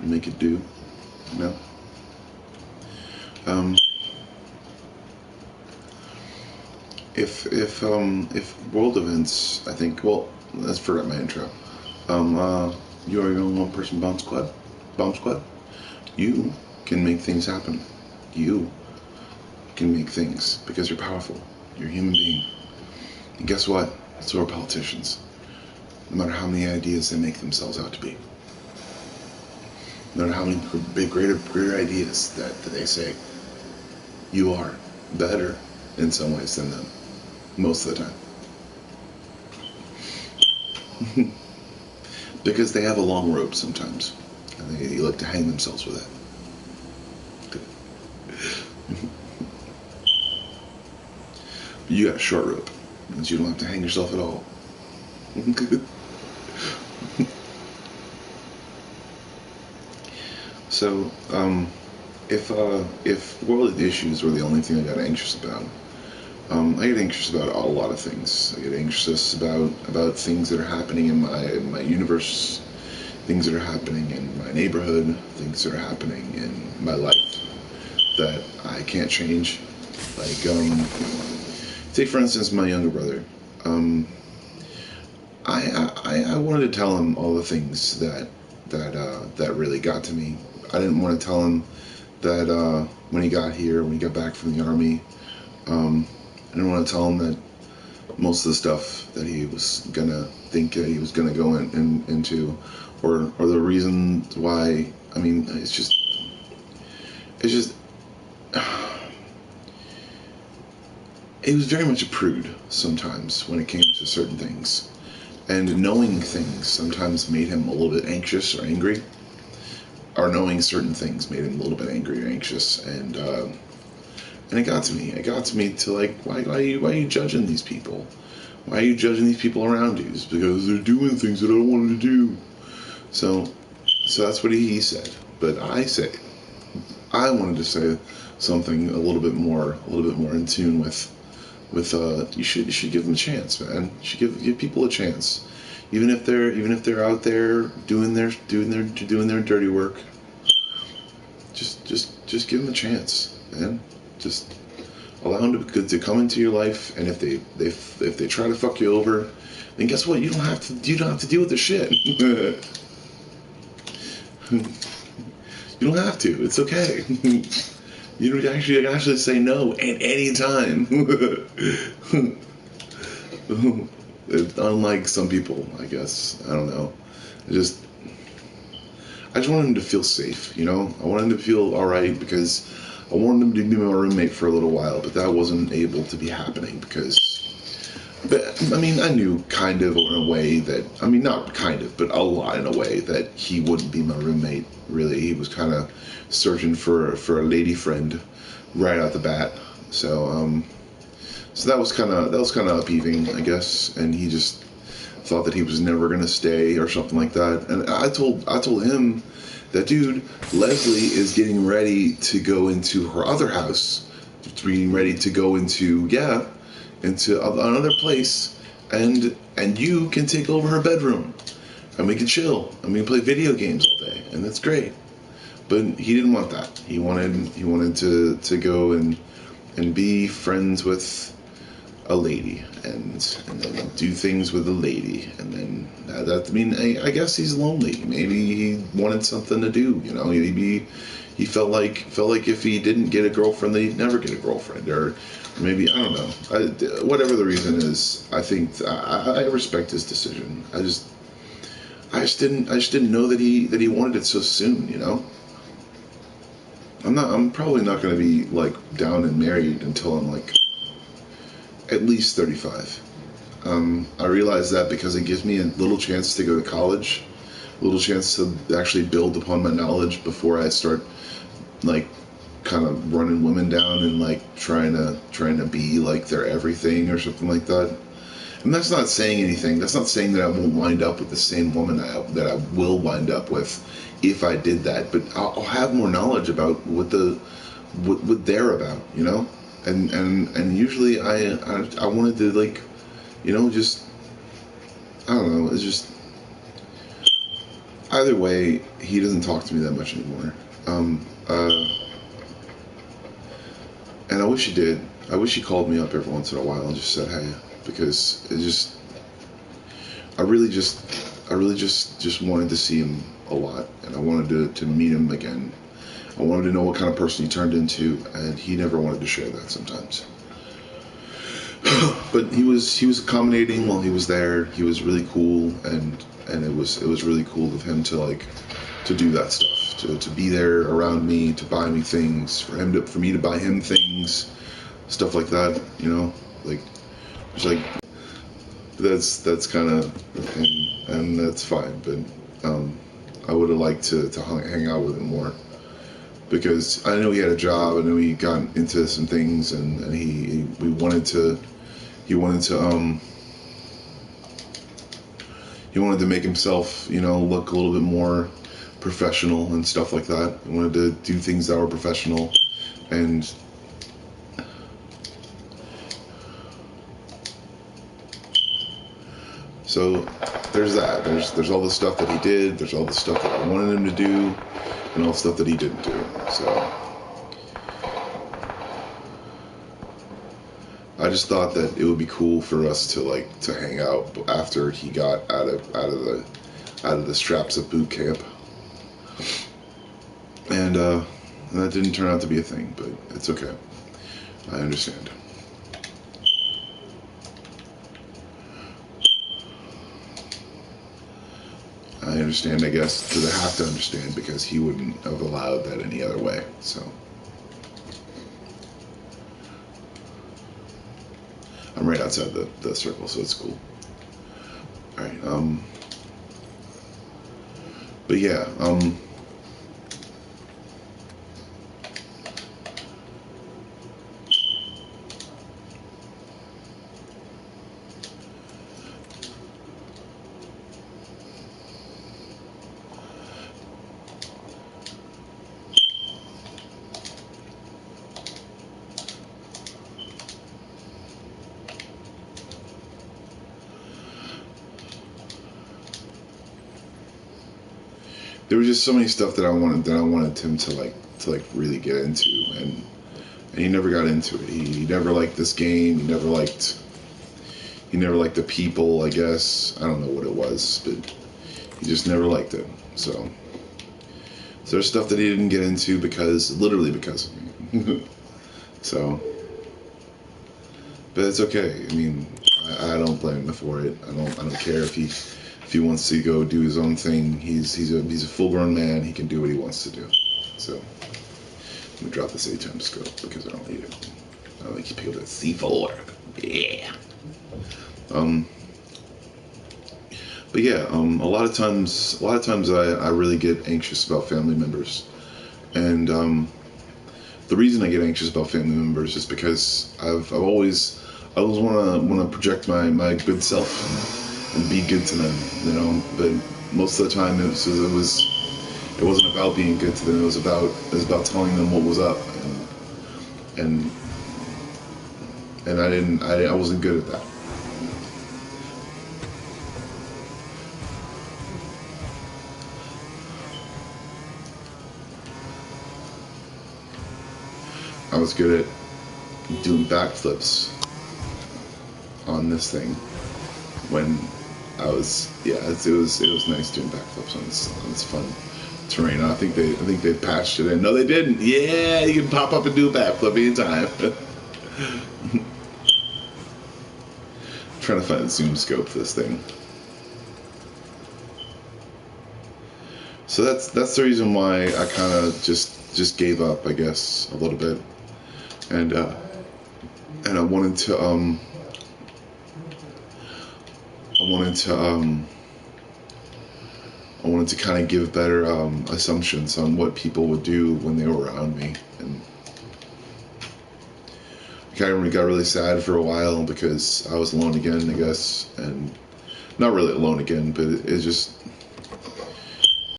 make it do, you know. If world events, I think. Well, let's forget my intro. You are your own one-person bomb squad. Bomb squad. You can make things happen. You can make things because you're powerful. You're a human being. And guess what? So are politicians. No matter how many ideas they make themselves out to be. No matter how many greater ideas that they say, you are better in some ways than them. Most of the time. Because they have a long rope sometimes. And they like to hang themselves with it. You got a short rope. Means you don't have to hang yourself at all. So, if world issues were the only thing I got anxious about, I get anxious about a lot of things. I get anxious about things that are happening in my universe, things that are happening in my neighborhood, things that are happening in my life that I can't change. Like, take for instance my younger brother. I wanted to tell him all the things that really got to me. I didn't want to tell him that when he got here, when he got back from the army, I didn't want to tell him that most of the stuff that he was gonna think that he was gonna go into, or the reasons why. I mean, it's just. He was very much a prude sometimes when it came to certain things, and knowing things sometimes made him a little bit anxious or angry, or knowing certain things made him a little bit angry or anxious, and it got to me. It got to me to like, why are you judging these people? Why are you judging these people around you? It's because they're doing things that I don't want them to do. So that's what he said. But I wanted to say something a little bit more in tune with you should give them a chance, man. You should give people a chance, even if they're out there doing their dirty work. Just give them a chance, man. Just allow them to come into your life, and if they try to fuck you over, then guess what? You don't have to deal with their shit. You don't have to. It's okay. You don't actually say no at any time. Unlike some people, I guess. I don't know. I just wanted him to feel safe, you know? I wanted him to feel alright because I wanted him to be my roommate for a little while, but that wasn't able to be happening I knew kind of in a way that, not kind of, but a lot in a way that he wouldn't be my roommate, really. He was kind of searching for a lady friend right out the bat. So that was kind of upheaving, I guess, and he just thought that he was never going to stay or something like that. And I told him that, dude, Leslie is getting ready to go into her other house, getting ready to go into another place, and you can take over her bedroom, and we can chill, and we can play video games all day, and that's great. But he didn't want that. He wanted to go and be friends with a lady, and then do things with a lady, and then I guess he's lonely. Maybe he wanted something to do, you know. Maybe he felt like if he didn't get a girlfriend, that he'd never get a girlfriend, or maybe, I don't know. Whatever the reason is, I think I respect his decision. I just didn't know that he wanted it so soon, you know. I'm probably not going to be like down and married until I'm like at least 35. I realize that because it gives me a little chance to go to college, a little chance to actually build upon my knowledge before I start like kind of running women down and like trying to be like their everything or something like that. And that's not saying anything. That's not saying that I won't wind up with the same woman that I will wind up with if I did that. But I'll have more knowledge about what they're about, you know. And usually I wanted to, like, you know, just, I don't know. It's just I either way, he doesn't talk to me that much anymore. And I wish he did. I wish he called me up every once in a while and just said hey, because it just, I really just wanted to see him a lot, and I wanted to meet him again. I wanted to know what kind of person he turned into, and he never wanted to share that sometimes. But he was accommodating while he was there. He was really cool, and it was really cool of him to do that stuff, to be there around me, to buy me things, for me to buy him things, stuff like that, you know, like it's like that's kind of thing, and that's fine. But I would have liked to hang out with him more, because I know he had a job. I know he got into some things, and he wanted to make himself, you know, look a little bit more professional and stuff like that. He wanted to do things that were professional, and so there's that. There's all the stuff that he did. There's all the stuff that I wanted him to do, and all the stuff that he didn't do. So I just thought that it would be cool for us to hang out after he got out of the straps of boot camp, and that didn't turn out to be a thing. But it's okay. I understand. I understand, I guess, because I have to understand, because he wouldn't have allowed that any other way. So I'm right outside the circle, so it's cool. All right. But yeah. There was just so many stuff that I wanted him to really get into, and he never got into it. He never liked this game. He never liked the people, I guess. I don't know what it was, but he just never liked it. So there's stuff that he didn't get into literally because of me. So, but it's okay. I mean, I don't blame him for it. I don't care if he wants to go do his own thing. He's a full-grown man. He can do what he wants to do. So let me drop this 8x scope because I don't need it. I like people to C4. Yeah. But yeah, a lot of times I really get anxious about family members, and the reason I get anxious about family members is because I always want to project my good self and be good to them, you know. But most of the time it wasn't about being good to them. It was about telling them what was up, and I wasn't good at that. I was good at doing backflips on this thing when I was, it was nice doing backflips on this fun terrain. I think they patched it in. No, they didn't. Yeah, you can pop up and do a backflip anytime. Trying to find a zoom scope for this thing. So that's the reason why I kind of just gave up, I guess, a little bit, and I wanted to kind of give better assumptions on what people would do when they were around me, and I kind of got really sad for a while because I was alone again, I guess, and not really alone again, but it just